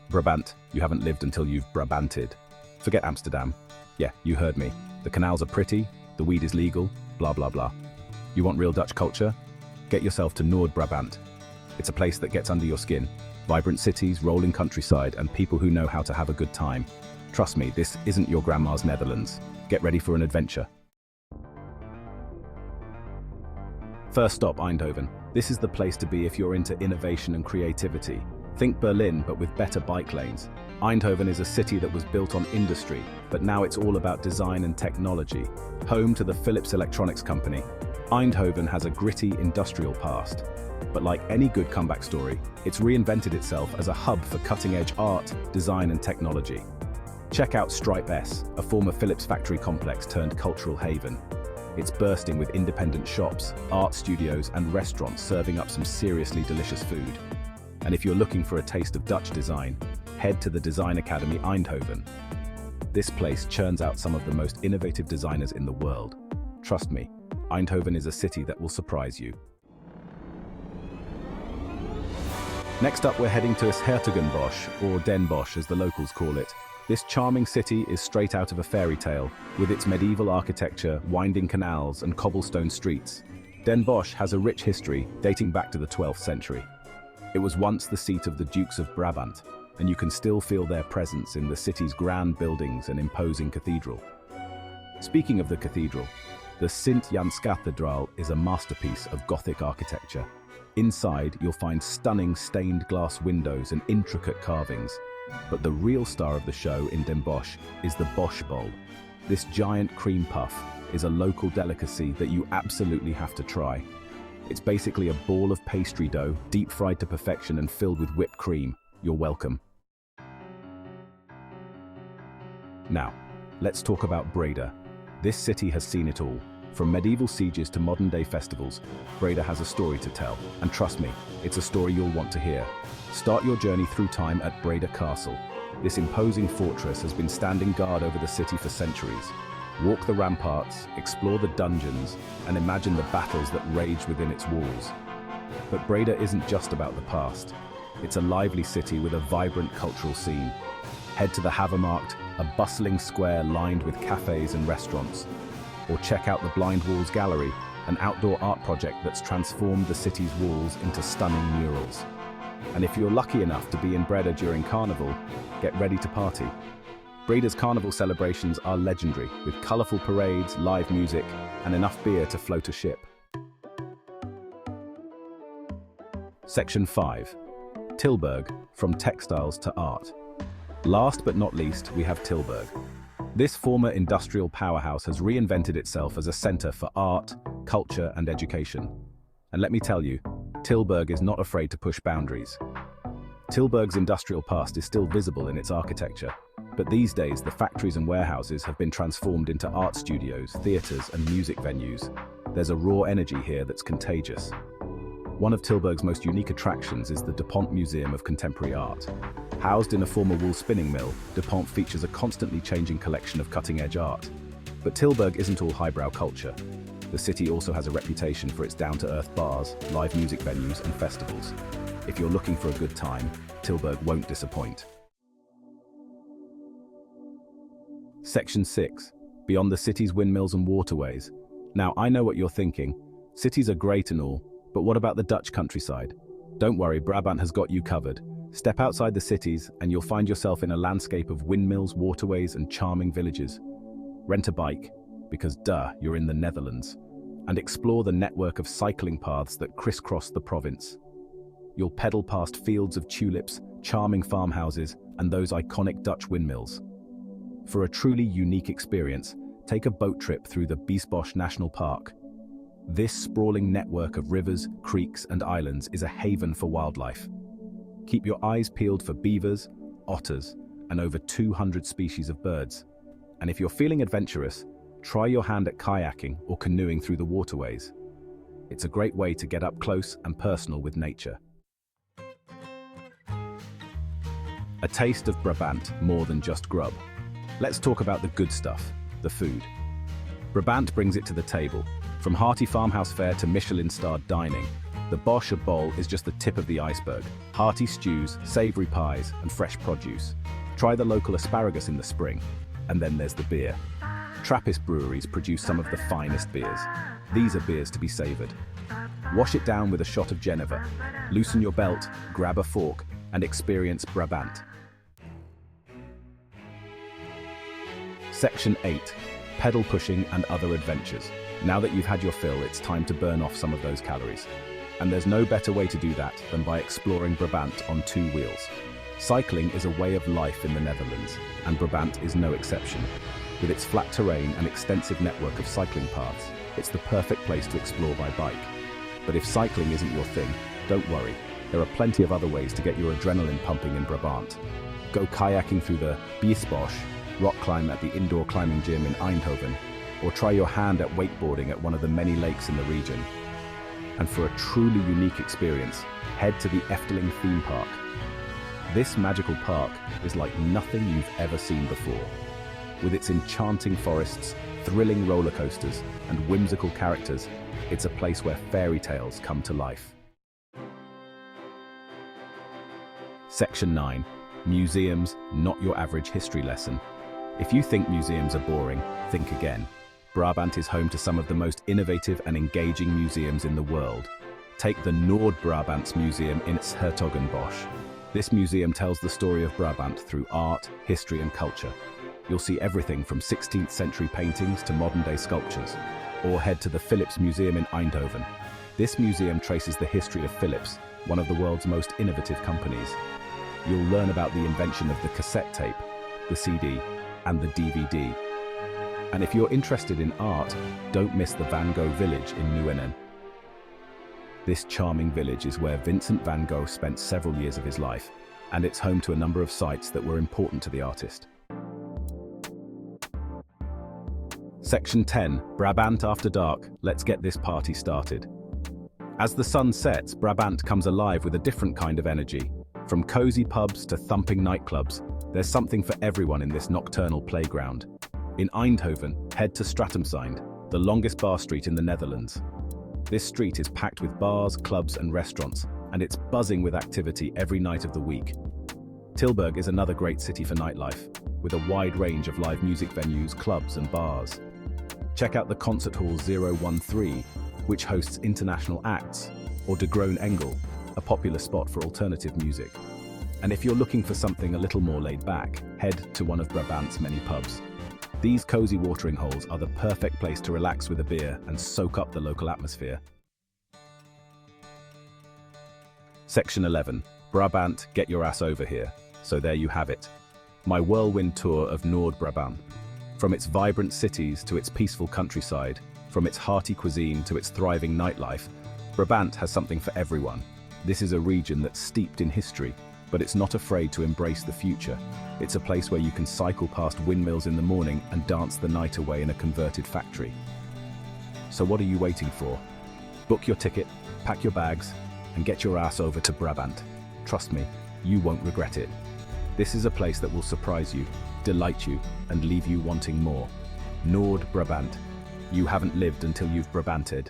Brabant, you haven't lived until you've Brabanted. Forget Amsterdam. Yeah, you heard me. The canals are pretty, the weed is legal, blah blah blah. You want real Dutch culture? Get yourself to Noord Brabant. It's a place that gets under your skin. Vibrant cities, rolling countryside, and people who know how to have a good time. Trust me, this isn't your grandma's Netherlands. Get ready for an adventure. First stop, Eindhoven. This is the place to be if you're into innovation and creativity. Think Berlin, but with better bike lanes. Eindhoven is a city that was built on industry, but now it's all about design and technology. Home to the Philips Electronics Company, Eindhoven has a gritty industrial past. But like any good comeback story, it's reinvented itself as a hub for cutting-edge art, design and technology. Check out Stripe S, a former Philips factory complex turned cultural haven. It's bursting with independent shops, art studios and restaurants serving up some seriously delicious food. And if you're looking for a taste of Dutch design, head to the Design Academy Eindhoven. This place churns out some of the most innovative designers in the world. Trust me, Eindhoven is a city that will surprise you. Next up, we're heading to Hertogenbosch, or Den Bosch as the locals call it. This charming city is straight out of a fairy tale, with its medieval architecture, winding canals and cobblestone streets. Den Bosch has a rich history dating back to the 12th century. It was once the seat of the Dukes of Brabant, and you can still feel their presence in the city's grand buildings and imposing cathedral. Speaking of the cathedral, the Sint Jans Cathedral is a masterpiece of Gothic architecture. Inside, you'll find stunning stained glass windows and intricate carvings. But the real star of the show in Den Bosch is the Bosch Bowl. This giant cream puff is a local delicacy that you absolutely have to try. It's basically a ball of pastry dough, deep fried to perfection and filled with whipped cream. You're welcome. Now, let's talk about Breda. This city has seen it all. From medieval sieges to modern-day festivals, Breda has a story to tell. And trust me, it's a story you'll want to hear. Start your journey through time at Breda Castle. This imposing fortress has been standing guard over the city for centuries. Walk the ramparts, explore the dungeons, and imagine the battles that rage within its walls. But Breda isn't just about the past. It's a lively city with a vibrant cultural scene. Head to the Havermarkt, a bustling square lined with cafes and restaurants. Or check out the Blind Walls Gallery, an outdoor art project that's transformed the city's walls into stunning murals. And if you're lucky enough to be in Breda during Carnival, get ready to party. Breda's Carnival celebrations are legendary, with colourful parades, live music, and enough beer to float a ship. Section 5. Tilburg, from textiles to art. Last but not least, we have Tilburg. This former industrial powerhouse has reinvented itself as a centre for art, culture, and education. And let me tell you, Tilburg is not afraid to push boundaries. Tilburg's industrial past is still visible in its architecture, but these days the factories and warehouses have been transformed into art studios, theatres, and music venues. There's a raw energy here that's contagious. One of Tilburg's most unique attractions is the DuPont Museum of Contemporary Art. Housed in a former wool spinning mill, DuPont features a constantly changing collection of cutting-edge art. But Tilburg isn't all highbrow culture. The city also has a reputation for its down-to-earth bars, live music venues, and festivals. If you're looking for a good time, Tilburg won't disappoint. Section 6. Beyond the city's windmills and waterways. Now, I know what you're thinking. Cities are great and all, but what about the Dutch countryside? Don't worry, Brabant has got you covered. Step outside the cities and you'll find yourself in a landscape of windmills, waterways, and charming villages. Rent a bike, because duh, you're in the Netherlands, and explore the network of cycling paths that crisscross the province. You'll pedal past fields of tulips, charming farmhouses, and those iconic Dutch windmills. For a truly unique experience, take a boat trip through the Biesbosch National Park. This sprawling network of rivers, creeks, and islands is a haven for wildlife. Keep your eyes peeled for beavers, otters, and over 200 species of birds. And if you're feeling adventurous, try your hand at kayaking or canoeing through the waterways. It's a great way to get up close and personal with nature. A taste of Brabant, more than just grub. Let's talk about the good stuff, the food. Brabant brings it to the table. From hearty farmhouse fare to Michelin-starred dining, The Bosch bowl is just the tip of the iceberg. Hearty stews, savory pies, and fresh produce. Try the local asparagus in the spring. And then there's the beer. Trappist breweries produce some of the finest beers. These are beers to be savoured. Wash it down with a shot of Geneva. Loosen your belt, grab a fork, and experience Brabant. Section 8. Pedal pushing and other adventures. Now that you've had your fill, it's time to burn off some of those calories. And there's no better way to do that than by exploring Brabant on two wheels. Cycling is a way of life in the Netherlands, and Brabant is no exception. With its flat terrain and extensive network of cycling paths, it's the perfect place to explore by bike. But if cycling isn't your thing, don't worry. There are plenty of other ways to get your adrenaline pumping in Brabant. Go kayaking through the Biesbosch, rock climb at the indoor climbing gym in Eindhoven, or try your hand at wakeboarding at one of the many lakes in the region. And for a truly unique experience, head to the Efteling theme park. This magical park is like nothing you've ever seen before. With its enchanting forests, thrilling roller coasters, and whimsical characters, it's a place where fairy tales come to life. Section 9. Museums, not your average history lesson. If you think museums are boring, think again. Brabant is home to some of the most innovative and engaging museums in the world. Take the Noord Brabants Museum in its Hertogenbosch. This museum tells the story of Brabant through art, history, and culture. You'll see everything from 16th century paintings to modern-day sculptures. Or head to the Philips Museum in Eindhoven. This museum traces the history of Philips, one of the world's most innovative companies. You'll learn about the invention of the cassette tape, the CD, and the DVD. And if you're interested in art, don't miss the Van Gogh village in Nieuwennen. This charming village is where Vincent van Gogh spent several years of his life, and it's home to a number of sites that were important to the artist. Section 10. Brabant after dark. Let's get this party started. As the sun sets, Brabant comes alive with a different kind of energy. From cozy pubs to thumping nightclubs, there's something for everyone in this nocturnal playground. In Eindhoven, head to Stratumseind, the longest bar street in the Netherlands. This street is packed with bars, clubs, and restaurants, and it's buzzing with activity every night of the week. Tilburg is another great city for nightlife, with a wide range of live music venues, clubs, and bars. Check out the Concert Hall 013, which hosts international acts, or De Groen Engel, a popular spot for alternative music. And if you're looking for something a little more laid back, head to one of Brabant's many pubs. These cozy watering holes are the perfect place to relax with a beer and soak up the local atmosphere. Section 11. Brabant, get your ass over here. So there you have it. My whirlwind tour of Noord Brabant. From its vibrant cities to its peaceful countryside, from its hearty cuisine to its thriving nightlife, Brabant has something for everyone. This is a region that's steeped in history, but it's not afraid to embrace the future. It's a place where you can cycle past windmills in the morning and dance the night away in a converted factory. So what are you waiting for? Book your ticket, pack your bags, and get your ass over to Brabant. Trust me, you won't regret it. This is a place that will surprise you, delight you, and leave you wanting more. Noord Brabant. You haven't lived until you've Brabanted.